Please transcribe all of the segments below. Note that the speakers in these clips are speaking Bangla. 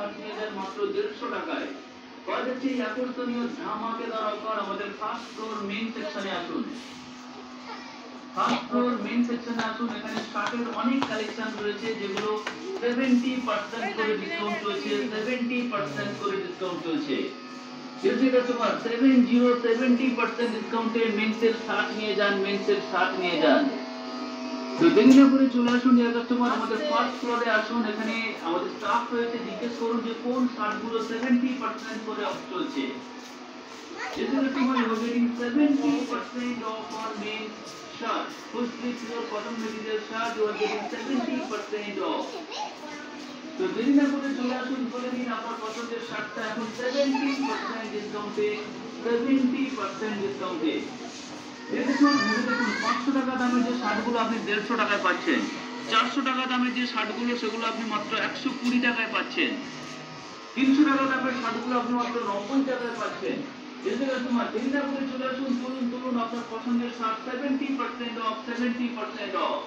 শার্ট নিয়ে যান মাত্র 150 টাকায়। পাওয়া যাচ্ছে এই আকর্ষণীয় ধামাকেদার অফার আমাদের ফার্স্ট ফ্লোর মেইন সেকশনে আসুন। ফার্স্ট ফ্লোর মেইন সেকশনে আসুন, এখানে শার্টের অনেক কালেকশন রয়েছে যেগুলো 70% করে ডিসকাউন্ট চলছে, 70% করে ডিসকাউন্ট চলছে। যদি কাস্টমার 70% ডিসকাউন্টে মেন্সের শার্ট নিয়ে যান, মেন্সের শার্ট নিয়ে যান। তো দেরি না করে চলে আসুন ডিয়ার কাস্টমার, আমাদের ফার্স্ট ফ্লোরে আসুন। এখানে আমাদের স্টাফ রয়েছে, জিজ্ঞেস করুন যে কোন শার্টগুলো 70% করে অফ চলছে। This is a you are getting 70% off on men's shirt. Full sleeve pure cotton material shirt, you are getting 70% off. তো দেরি না করে চলে আসুন, বলে নিন আপনার পছন্দের শার্টটা এখন 70% ডিসকাউন্টে, 70% ডিসকাউন্টে। দেখুন 500 টাকা দামের যে শার্টগুলো আপনি 150 টাকায় পাচ্ছেন, 400 টাকা দামের যে শার্টগুলো সেগুলো আপনি মাত্র 120 টাকায় পাচ্ছেন, 300 টাকা দামের শার্টগুলো আপনি মাত্র 90 টাকায় পাচ্ছেন। তোমার দেরি না করে চলে আসুন, তুলুন আপনার পছন্দের শার্ট 70% অফ, 70% অফ।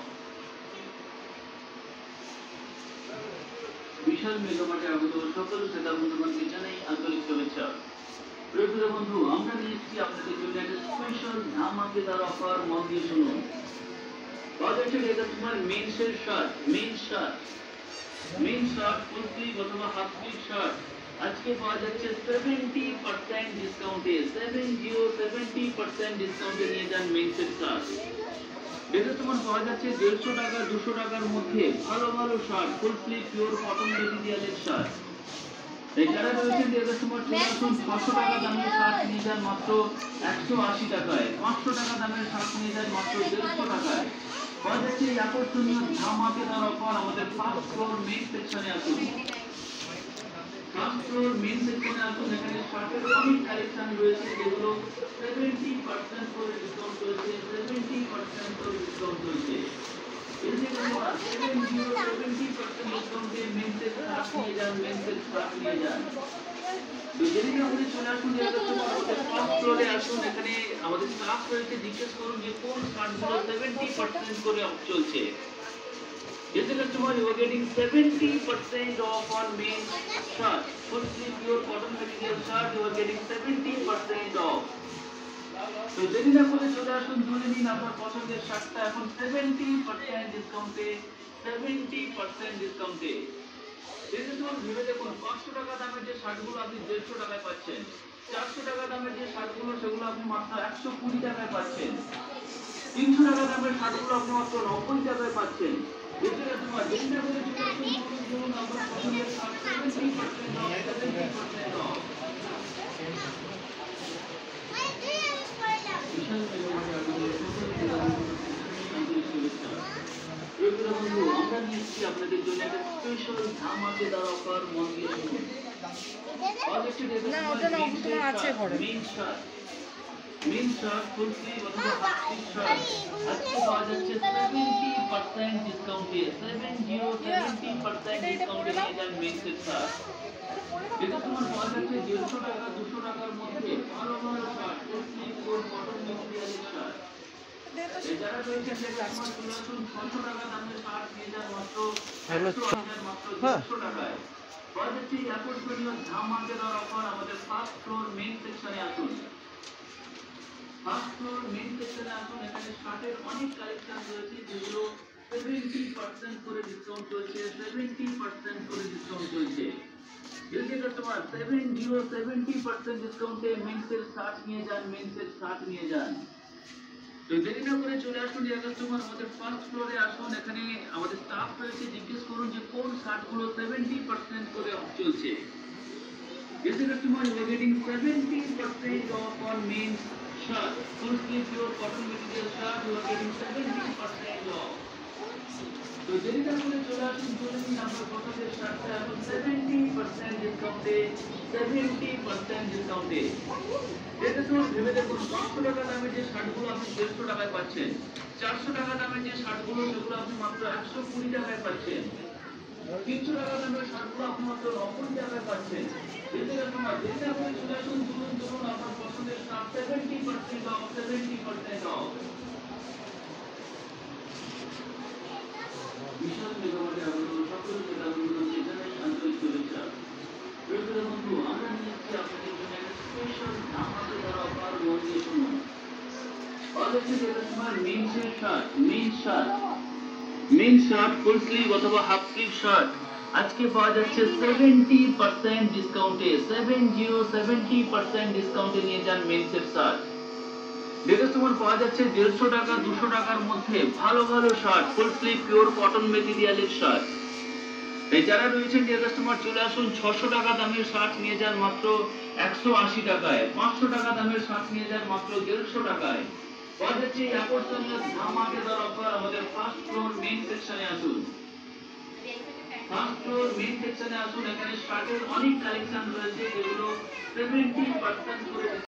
বিশাল মেগামার্টে আগত সকল ক্রেতা বন্ধুগণকে জানাই আন্তরিক শুভেচ্ছা। প্রিয় বন্ধু, আমরা নিয়ে এসেছি আপনাদের জন্য একটা স্পেশাল ধামাকেদার অফার, মন দিয়ে শুনুন। পাওয়া যাচ্ছে এটা তোমার মেন্সের shirt, men shirt, full sleeve অথবা হাফ স্লিভ শার্ট আজকে পাওয়া যাচ্ছে 70% ডিসকাউন্টে, 70% ডিসকাউন্টে নিয়ে যান মেন্সের শার্ট। এটা তোমার পাওয়া যাচ্ছে 150 টাকা 200 টাকার মধ্যে ভালো ভালো shirt, full sleeve pure cotton মেটেরিয়ালের শার্ট। এছাড়া রয়েছে যেটা তোমার 600 টাকা দামের শার্ট নিয়ে যান মাত্র 180 টাকায়, 500 টাকা দামের শার্ট নিয়ে যান মাত্র 150 টাকায়। পাওয়া যাচ্ছে এই আকর্ষণীয় ধামাকেদার অফার আমাদের ফার্স্ট ফ্লোর মেইন সেকশনে আসুন। ফার্স্ট ফ্লোর মেইন সেকশনে আসুন, এখানে শার্টের অনেক কালেকশন রয়েছে যেগুলো 70% করে ডিসকাউন্ট চলছে, 70% করে ডিসকাউন্ট চলছে। এই যে 70% ডিসকাউন্টে মেন্সের শার্ট নিয়ে যান, মেন্সের শার্ট নিয়ে যান। তো যদি আপনি চলে আসুন আমাদের ফার্স্ট ফ্লোরে আসুন, এখানে আমাদের স্টাফ রয়েছে, জিজ্ঞেস করুন যে কোন শার্টগুলো 70% করে অফ চলছে। Yes, customer, you are getting 70% off on men's shirt. Full sleeve pure cotton material shirt, you are getting 70% off. তো যদি না করে চলে আসুন, তুলে নিন আপনার পছন্দের শার্টটা এখন 70% ডিসকাউন্টে, 70% ডিসকাউন্টে। দেখুন ভেবে দেখুন, 500 টাকা দামের যে শার্টগুলো আপনি 150 টাকায় পাচ্ছেন, 400 টাকা দামের যে শার্টগুলো সেগুলো আপনি মাত্র 120 টাকায় পাচ্ছেন, 300 টাকা দামের শার্টগুলো আপনি মাত্র 90 টাকায় পাচ্ছেন। এছাড়া তোমার যেটা করে চলে আসুন, আপনার পছন্দের শার্ট 70% অফ, 70% অফ। বিশাল মেগামার্টে আপনাদের সকল আন্তরিক শুভেচ্ছা। বন্ধু, আমরা নিয়েছি আপনাদের জন্য একটা স্পেশাল ধামাকেদার অফার, মন দিয়ে শুনুন। মেন শার্ট, ফুল স্লিভ অথবা হাফ স্লিভ শার্ট আজকে পাওয়া যাচ্ছে 70% ডিসকাউন্টে, 70% ডিসকাউন্টে নিয়ে যান মেন্সের শার্ট। এটা তোমার পাওয়া যাচ্ছে 150 টাকা 200 টাকার মধ্যে ভালো ভালো shirt, full sleeve pure cotton মেটেরিয়ালের শার্ট। যারা রয়েছেন আমার চলে আসুন, 600 টাকা দামের শার্ট নিয়ে যান মাত্র 100 টাকায়। পাওয়া যাচ্ছে এই আকর্ষণীয় ধামাকেদার অফার আমাদের ফার্স্ট ফ্লোর মেইন সেকশনে আসুন। ফার্স্ট ফ্লোর মেইন সেকশনে আসুন, এখানে শার্টের অনেক কালেকশন রয়েছে যেগুলো 70% করে ডিসকাউন্ট চলছে, 70% করে ডিসকাউন্ট চলছে। যদি কাস্টমার 70% ডিসকাউন্টে মেন্সের শার্ট নিয়ে যান, মেন্সের শার্ট নিয়ে যান। তো দেরি না করে চলে আসুন ডিয়ার কাস্টমার, আমাদের ফার্স্ট ফ্লোরে আসুন, এখানে আমাদের স্টাফ রয়েছে, জিজ্ঞেস করুন যে কোন শার্টগুলো 70% করে অফ চলছে। Yes, customer, you are getting 70% off on men's shirt. Full sleeve pure cotton material shirt, you are getting 70% off. তো দেরি না করে চলে আসুন, চলে নিন আপনার পছন্দের শার্টটা এখন 70% ডিসকাউন্টে, 70% ডিসকাউন্টে। এটা তো ভেবে দেখুন, 500 টাকা দামের যে শার্টগুলো আপনি 150 টাকায় পাচ্ছেন, 400 টাকা দামের যে শার্টগুলো সেগুলো আপনি মাত্র 120 টাকায় পাচ্ছেন, 300 টাকা দামের শার্টগুলো আপনি মাত্র 90 টাকায় পাচ্ছেন। যেটা তোমার যেটা করে চলে আসুন, তুলুন আপনার পছন্দের শার্ট 70% অফ, 70% অফ। বিশাল মেগামার্টে আপনাদের সকল ক্রেতা বন্ধুদেরকে জানাই আন্তরিক শুভেচ্ছা। তাহলে হচ্ছে যেটা তোমার মেন্সের shirt, men shirt full sleeve অথবা হাফ স্লিভ শার্ট আজকে পাওয়া যাচ্ছে 70% ডিসকাউন্টে, 70% ডিসকাউন্টে নিয়ে যান মেন্সের শার্ট। ডেটাস তোমার পাওয়া যাচ্ছে 150 টাকা 200 টাকার মধ্যে ভালো ভালো shirt, full sleeve pure cotton মেটেরিয়ালের শার্ট। এই যারা রয়েছেন ডিয়ার কাস্টমার চলে আসুন, 600 টাকা দামের শার্ট নিয়ে যান মাত্র 180 টাকায়, 500 টাকা দামের শার্ট নিয়ে যান মাত্র 150 টাকায়। পাওয়া যাচ্ছে এই আকর্ষণীয় ধামাকেদার অফার। আমাদের ফার্স্ট ফ্লোর মেইন সেকশনে আসুন, ফার্স্ট ফ্লোর মেইন সেকশনে আসুন। এখানে শার্টের অনেক কালেকশন রয়েছে যেগুলো 70% করে